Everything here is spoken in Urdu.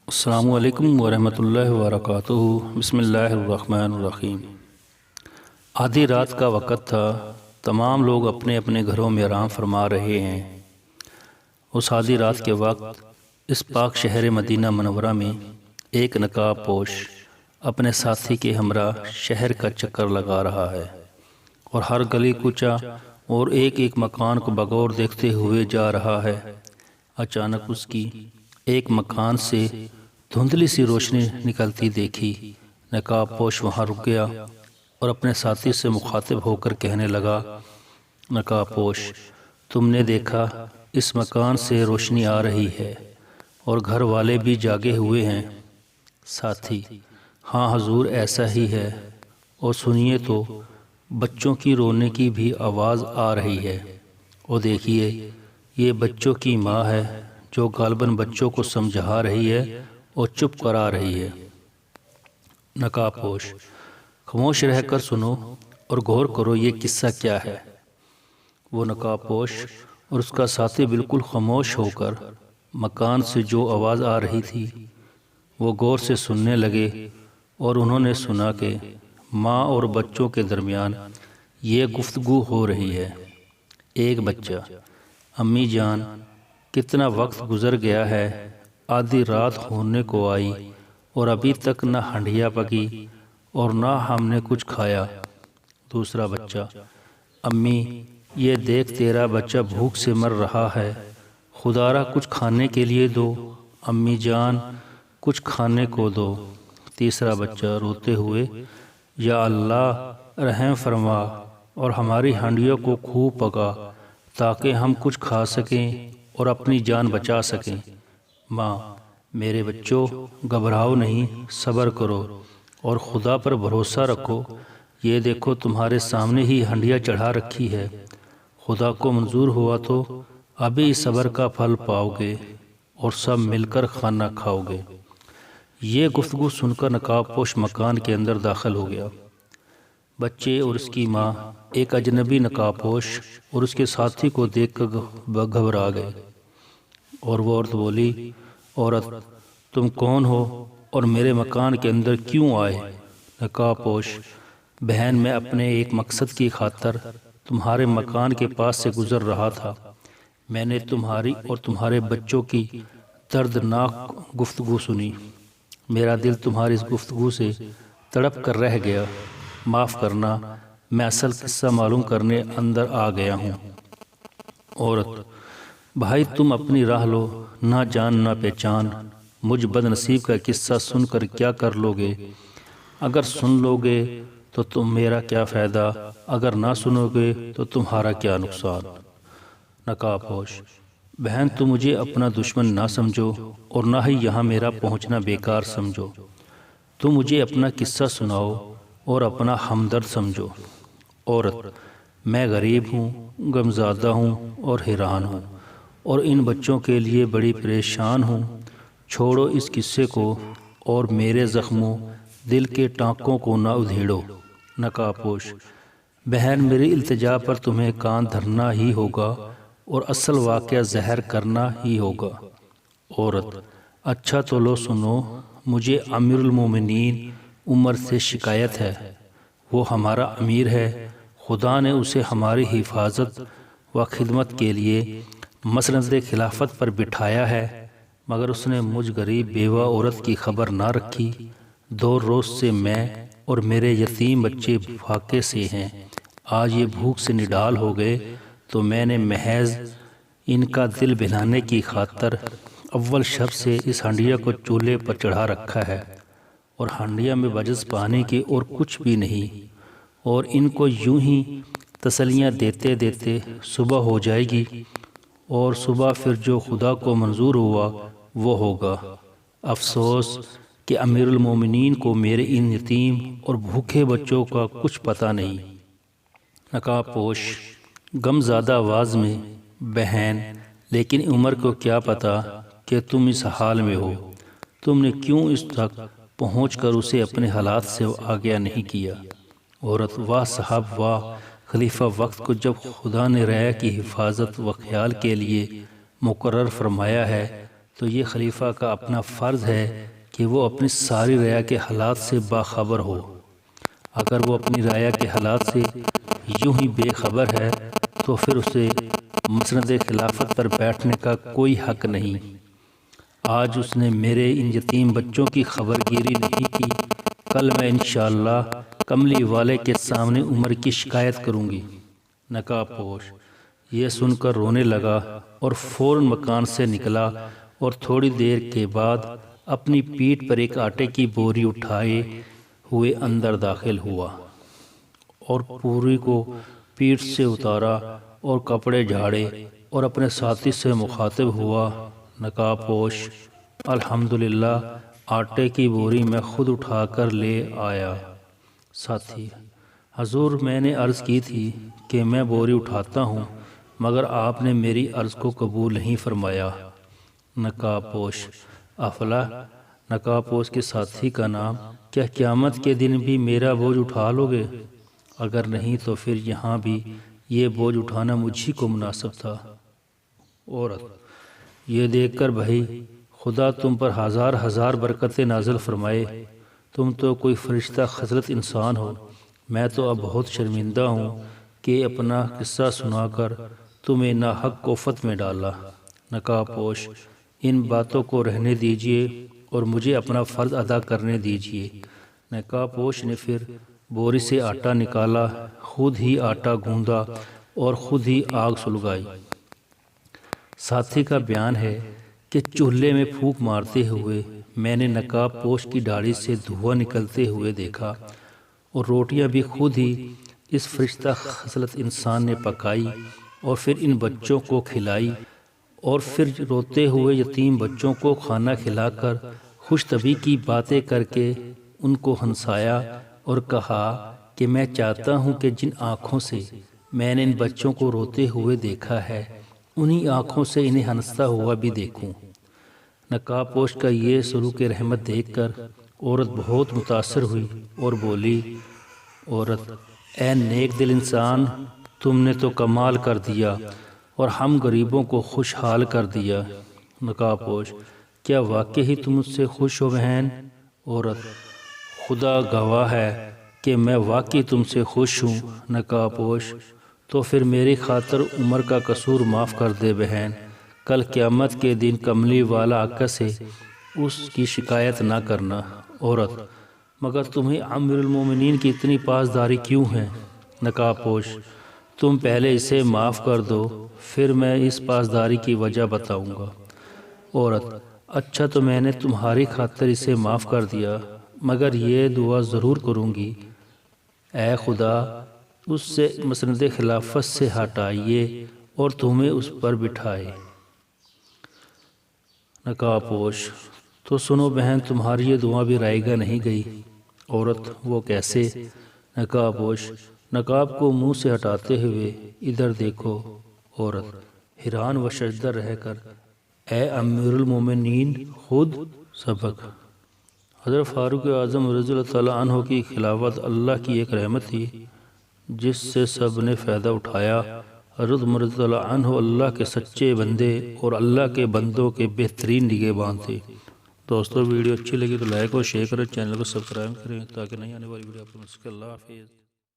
السلام علیکم ورحمۃ اللہ وبرکاتہ۔ بسم اللہ الرحمن الرحیم۔ آدھی رات کا وقت تھا، تمام لوگ اپنے اپنے گھروں میں آرام فرما رہے ہیں۔ اس آدھی رات کے وقت اس پاک شہر مدینہ منورہ میں ایک نقاب پوش اپنے ساتھی کے ہمراہ شہر کا چکر لگا رہا ہے اور ہر گلی کوچہ اور ایک ایک مکان کو بغور دیکھتے ہوئے جا رہا ہے۔ اچانک اس کی ایک مکان سے دھندلی سی روشنی نکلتی دیکھی۔ نقاب پوش وہاں رک گیا اور اپنے ساتھی سے مخاطب ہو کر کہنے لگا، نقاب پوش، تم نے دیکھا اس مکان سے روشنی آ رہی ہے اور گھر والے بھی جاگے ہوئے ہیں۔ ساتھی: ہاں حضور، ایسا ہی ہے، اور سنیے تو بچوں کی رونے کی بھی آواز آ رہی ہے، اور دیکھیے یہ بچوں کی ماں ہے جو غالباً بچوں کو سمجھا رہی ہے اور چپ کرا رہی ہے۔ نقاب پوش: خاموش رہ کر سنو اور غور کرو یہ قصہ کیا ہے۔ وہ نقاب پوش اور اس کا ساتھی بالکل خاموش ہو کر مکان سے جو آواز آ رہی تھی وہ غور سے سننے لگے، اور انہوں نے سنا کہ ماں اور بچوں کے درمیان یہ گفتگو ہو رہی ہے۔ ایک بچہ: امی جان، کتنا وقت گزر گیا ہے، آدھی رات ہونے کو آئی اور ابھی تک نہ ہنڈیا پکی اور نہ ہم نے کچھ کھایا۔ دوسرا بچہ: امی، یہ دیکھ تیرا بچہ بھوک سے مر رہا ہے، خدا را کچھ کھانے کے لیے دو، امی جان کچھ کھانے کو دو۔ تیسرا بچہ روتے ہوئے: یا اللہ رحم فرما اور ہماری ہنڈیوں کو خوب پکا تاکہ ہم کچھ کھا سکیں اور اپنی جان بچا سکیں۔ ماں: میرے بچوں، گھبراؤ نہیں، صبر کرو اور خدا پر بھروسہ رکھو، یہ دیکھو تمہارے سامنے ہی ہنڈیا چڑھا رکھی ہے، خدا کو منظور ہوا تو ابھی صبر کا پھل پاؤ گے اور سب مل کر کھانا کھاؤ گے۔ یہ گفتگو سن کر نقاب پوش مکان کے اندر داخل ہو گیا۔ بچے اور اس کی ماں ایک اجنبی نقاب پوش اور اس کے ساتھی کو دیکھ کر گھبرا گئے، اور وہ عورت بولی، عورت تم کون ہو اور میرے مکان کے اندر کیوں آئے؟ نقاب پوش: بہن، میں اپنے ایک مقصد کی خاطر تمہارے مکان کے پاس سے گزر رہا تھا، میں نے تمہاری اور تمہارے بچوں کی دردناک گفتگو سنی، میرا دل تمہاری اس گفتگو سے تڑپ کر رہ گیا، معاف کرنا، میں اصل قصہ معلوم کرنے اندر آ گیا ہوں۔ عورت: بھائی تم اپنی راہ لو، نہ جان نہ پہچان، مجھ بد نصیب کا قصہ سن کر کیا کر لو گے؟ اگر سن لو گے تو تم میرا کیا فائدہ، اگر نہ سنو گے تو تمہارا کیا نقصان۔ نقاب پوش: بہن تم مجھے اپنا دشمن نہ سمجھو اور نہ ہی یہاں میرا پہنچنا بیکار سمجھو، تم مجھے اپنا قصہ سناؤ اور اپنا ہمدرد سمجھو۔ عورت: میں غریب ہوں، غمزدہ ہوں اور حیران ہوں، اور ان بچوں کے لیے بڑی پریشان ہوں، چھوڑو اس قصے کو اور میرے زخموں دل کے ٹانکوں کو نہ ادھیڑو۔ نقاب پوش: بہن میری التجا پر تمہیں کان دھرنا ہی ہوگا اور اصل واقعہ ظاہر کرنا ہی ہوگا۔ عورت: اچھا تو لو سنو، مجھے امیر المومنین عمر سے شکایت ہے، وہ ہمارا امیر ہے، خدا نے اسے ہماری حفاظت و خدمت کے لیے مسند خلافت پر بٹھایا ہے، مگر اس نے مجھ غریب بیوہ عورت کی خبر نہ رکھی، 2 روز سے میں اور میرے یتیم بچے فاقے سے ہیں، آج یہ بھوک سے نڈال ہو گئے تو میں نے محض ان کا دل بہلانے کی خاطر اول شب سے اس ہنڈیا کو چولہے پر چڑھا رکھا ہے، اور ہنڈیا میں بجز پانی کے اور کچھ بھی نہیں، اور ان کو یوں ہی تسلیاں دیتے دیتے صبح ہو جائے گی، اور صبح پھر جو خدا کو منظور ہوا وہ ہوگا۔ افسوس کہ امیر المومنین کو میرے ان یتیم اور بھوکے بچوں کا کچھ پتہ نہیں۔ نقاب پوش غم زدہ آواز میں: بہن، لیکن عمر کو کیا پتہ کہ تم اس حال میں ہو، تم نے کیوں اس تک پہنچ کر اسے اپنے حالات سے آگاہ نہیں کیا؟ عورت: واہ صاحب واہ، خلیفہ وقت کو جب خدا نے رعایا کی حفاظت و خیال کے لیے مقرر فرمایا ہے تو یہ خلیفہ کا اپنا فرض ہے کہ وہ اپنی ساری رعایا کے حالات سے باخبر ہو۔ اگر وہ اپنی رعایا کے حالات سے یوں ہی بے خبر ہے تو پھر اسے مسند خلافت پر بیٹھنے کا کوئی حق نہیں۔ آج اس نے میرے ان یتیم بچوں کی خبر گیری نہیں کی، کل میں انشاءاللہ کملی والے کے سامنے عمر کی شکایت کروں گی۔ نقاب پوش یہ سن کر رونے لگا اور فوراً مکان سے نکلا اور تھوڑی دیر کے بعد اپنی پیٹھ پر ایک آٹے کی بوری اٹھائے ہوئے اندر داخل ہوا اور پوری کو پیٹھ سے اتارا اور کپڑے جھاڑے اور اپنے ساتھی سے مخاطب ہوا، نقاب پوش الحمدللہ آٹے کی بوری میں خود اٹھا کر لے آیا۔ ساتھی: حضور میں نے عرض کی تھی کہ میں بوری اٹھاتا ہوں مگر آپ نے میری عرض کو قبول نہیں فرمایا۔ نقاب پوش افلا نقاب پوش کے ساتھی کا نام: کیا قیامت کے دن بھی میرا بوجھ اٹھا لو گے؟ اگر نہیں تو پھر یہاں بھی یہ بوجھ اٹھانا مجھ ہی کو مناسب تھا۔ عورت: یہ دیکھ کر بھائی خدا تم پر ہزار ہزار برکتیں نازل فرمائے، تم تو کوئی فرشتہ خصلت انسان ہو۔ میں تو اب بہت شرمندہ ہوں کہ اپنا قصہ سنا کر تمہیں ناحق کوفت میں ڈالا۔ نقاب پوش: ان باتوں کو رہنے دیجئے اور مجھے اپنا فرض ادا کرنے دیجئے۔ نقاب پوش نے پھر بوری سے آٹا نکالا، خود ہی آٹا گوندا اور خود ہی آگ سلگائی۔ ساتھی کا بیان ہے کہ چولہے میں پھونک مارتے ہوئے میں نے نقاب پوش کی داڑھی سے دھواں نکلتے ہوئے دیکھا اور روٹیاں بھی خود ہی اس فرشتہ خصلت انسان نے پکائی اور پھر ان بچوں کو کھلائی اور پھر روتے ہوئے یتیم بچوں کو کھانا کھلا کر خوش طبعی کی باتیں کر کے ان کو ہنسایا اور کہا کہ میں چاہتا ہوں کہ جن آنکھوں سے میں نے ان بچوں کو روتے ہوئے دیکھا ہے انہی آنکھوں سے انہیں ہنستا ہوا بھی دیکھوں۔ نقاب پوش کا یہ سلوک رحمت دیکھ کر عورت بہت متاثر ہوئی اور بولی، عورت: اے نیک دل انسان، تم نے تو کمال کر دیا اور ہم غریبوں کو خوشحال کر دیا۔ نقاب پوش: کیا واقعی ہی تم مجھ سے خوش ہو بہن؟ عورت: خدا گواہ ہے کہ میں واقعی تم سے خوش ہوں۔ نقاب پوش: تو پھر میری خاطر عمر کا قصور معاف کر دے بہن، کل قیامت کے دن کملی والا آقا سے اس کی شکایت نہ کرنا۔ عورت: مگر تمہیں امیر المومنین کی اتنی پاسداری کیوں ہے؟ نقاب پوش: تم پہلے اسے معاف کر دو پھر میں اس پاسداری کی وجہ بتاؤں گا۔ عورت: اچھا تو میں نے تمہاری خاطر اسے معاف کر دیا مگر یہ دعا ضرور کروں گی، اے خدا اس سے مسند خلافت سے ہٹائیے اور تمہیں اس پر بٹھائے۔ نقاب پوش: تو سنو بہن تمہاری یہ دعا بھی رائے گا نہیں گئی۔ عورت: وہ کیسے؟ نقاب پوش نقاب کو منہ سے ہٹاتے ہوئے: ادھر دیکھو۔ عورت حیران و ششدر رہ کر: اے امیر المومنین خود سبق۔ حضرت فاروق اعظم رضی اللہ تعالیٰ عنہ کی خلافت اللہ کی ایک رحمت تھی جس سے سب نے فائدہ اٹھایا۔ حضرت عمر رضی اللہ عنہ اللہ کے سچے بندے اور اللہ کے بندوں کے بہترین نگہبان تھے۔ دوستو ویڈیو اچھی لگی تو لائک اور شیئر کریں، چینل کو سبسکرائب کریں تاکہ نئی آنے والی ویڈیو آپ کو مل سکے۔ اللہ حافظ۔